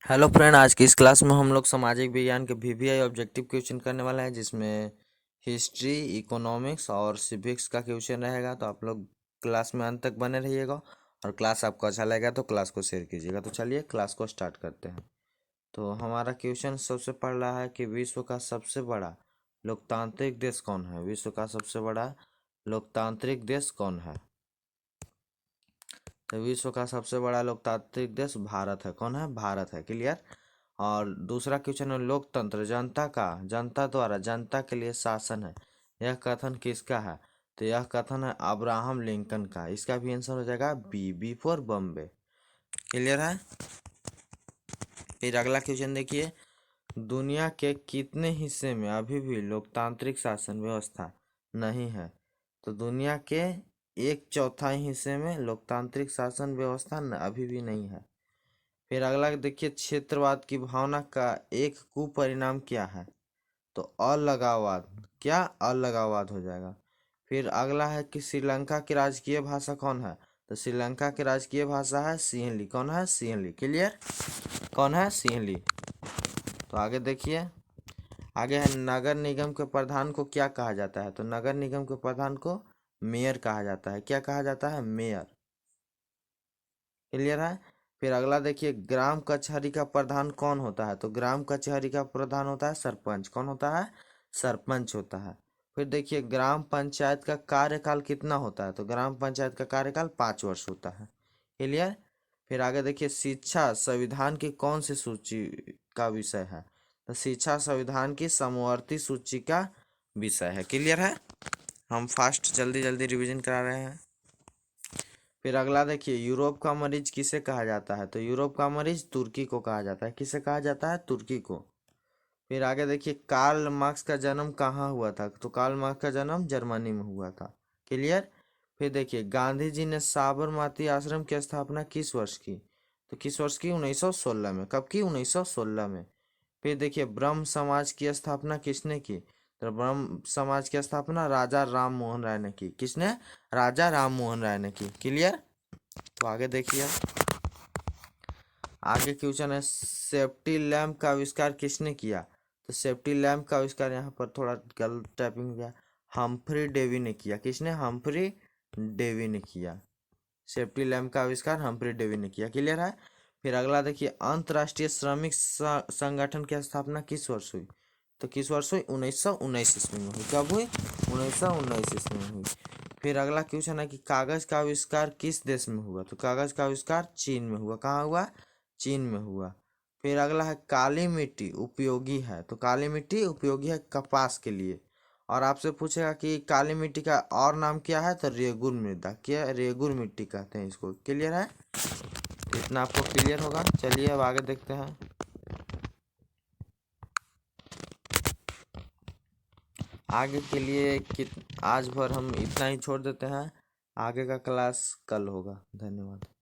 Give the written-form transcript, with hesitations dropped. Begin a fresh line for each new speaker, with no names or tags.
Hello friend, आज की इस क्लास में हम लोग सामाजिक विज्ञान के वीवीआई ऑब्जेक्टिव क्वेश्चन करने वाले हैं, जिसमें हिस्ट्री, इकोनॉमिक्स और सिविक्स का क्वेश्चन रहेगा। तो आप लोग क्लास में अंत तक बने रहिएगा, और क्लास आपको अच्छा लगेगा तो क्लास को शेयर कीजिएगा। तो चलिए क्लास को स्टार्ट करते हैं। तो हमारा क्वेश्चन सबसे पढ़ रहा है कि विश्व का सबसे बड़ा लोकतांत्रिक देश कौन है। विश्व का सबसे बड़ा लोकतांत्रिक देश कौन है? तो विश्व का सबसे बड़ा लोकतांत्रिक देश भारत है। कौन है? भारत है। क्लियर। और दूसरा क्वेश्चन है, लोकतंत्र जनता द्वारा जनता के लिए शासन है, यह कथन किसका है? तो यह कथन है अब्राहम लिंकन का। इसका भी आंसर हो जाएगा बी फॉर बॉम्बे। क्लियर है। फिर अगला क्वेश्चन देखिए, दुनिया के कितने हिस्से में अभी भी लोकतांत्रिक शासन व्यवस्था नहीं है? तो दुनिया के 1/4 हिस्से में लोकतांत्रिक शासन व्यवस्था अभी भी नहीं है। फिर अगला देखिए, क्षेत्रवाद की भावना का एक कुपरिणाम क्या है? तो अलगाववाद। क्या? अलगाववाद हो जाएगा। फिर अगला है कि श्रीलंका की राजकीय भाषा कौन है? तो श्रीलंका की राजकीय भाषा है सिंहली। कौन है? सिंहली। क्लियर। कौन है? सिंहली। तो आगे देखिए, आगे है नगर निगम के प्रधान को क्या कहा जाता है? तो नगर निगम के प्रधान को मेयर कहा जाता है। क्या कहा जाता है? मेयर। क्लियर है। फिर अगला देखिए, ग्राम कचहरी का प्रधान कौन होता है? तो ग्राम कचहरी का प्रधान होता है सरपंच। कौन होता है? सरपंच होता है। फिर देखिए, ग्राम पंचायत का कार्यकाल कितना होता है? तो ग्राम पंचायत का कार्यकाल 5 वर्ष होता है। क्लियर। फिर आगे देखिए, शिक्षा संविधान की कौन सी सूची का विषय है? तो शिक्षा संविधान की समवर्ती सूची का विषय है। क्लियर है। हम फास्ट जल्दी जल्दी रिवीजन करा रहे हैं। फिर अगला देखिए, यूरोप का मरीज किसे कहा जाता है? तो यूरोप का मरीज तुर्की को कहा जाता है। किसे कहा जाता है? तुर्की को। फिर आगे देखिए, कार्ल मार्क्स का जन्म कहाँ हुआ था? तो कार्ल मार्क्स का जन्म जर्मनी में हुआ था। क्लियर। फिर देखिए, गांधी जी ने साबरमती आश्रम की स्थापना किस वर्ष की? तो किस वर्ष की? 1916 में। कब की? 1916 में। फिर देखिए, ब्रह्म समाज की स्थापना किसने की? तो ब्रह्म समाज की स्थापना राजा राम मोहन राय ने की। किसने? राजा राम मोहन राय ने की। क्लियर। तो आगे देखिए, आगे क्वेश्चन है, सेफ्टी लैम्प का आविष्कार किसने किया? तो सेफ्टी लैम्प का आविष्कार, यहाँ पर थोड़ा गलत टाइपिंग हो गया, हम्फ्री डेवी ने किया। किसने? हम्फ्री डेवी ने किया। सेफ्टी लैम्प का आविष्कार हम्फ्री डेवी ने किया। क्लियर है। फिर अगला देखिए, अंतर्राष्ट्रीय श्रमिक संगठन की स्थापना किस वर्ष हुई? तो किस वर्ष हुई? 1919 ईस्वी में हुई। कब हुई? 1919 ईस्वी में हुई। फिर अगला क्वेश्चन है कि कागज का आविष्कार किस देश में हुआ? तो कागज का आविष्कार चीन में हुआ। कहाँ हुआ? चीन में हुआ। फिर अगला है, काली मिट्टी उपयोगी है। तो काली मिट्टी उपयोगी है कपास के लिए। और आपसे पूछेगा कि काली मिट्टी का और नाम क्या है? तो रेगुर मृदा। क्या? रेगुर मिट्टी कहते हैं इसको। क्लियर है। इतना आपको क्लियर होगा। चलिए अब आगे देखते हैं। आगे के लिए आज भर हम इतना ही छोड़ देते हैं। आगे का क्लास कल होगा। धन्यवाद।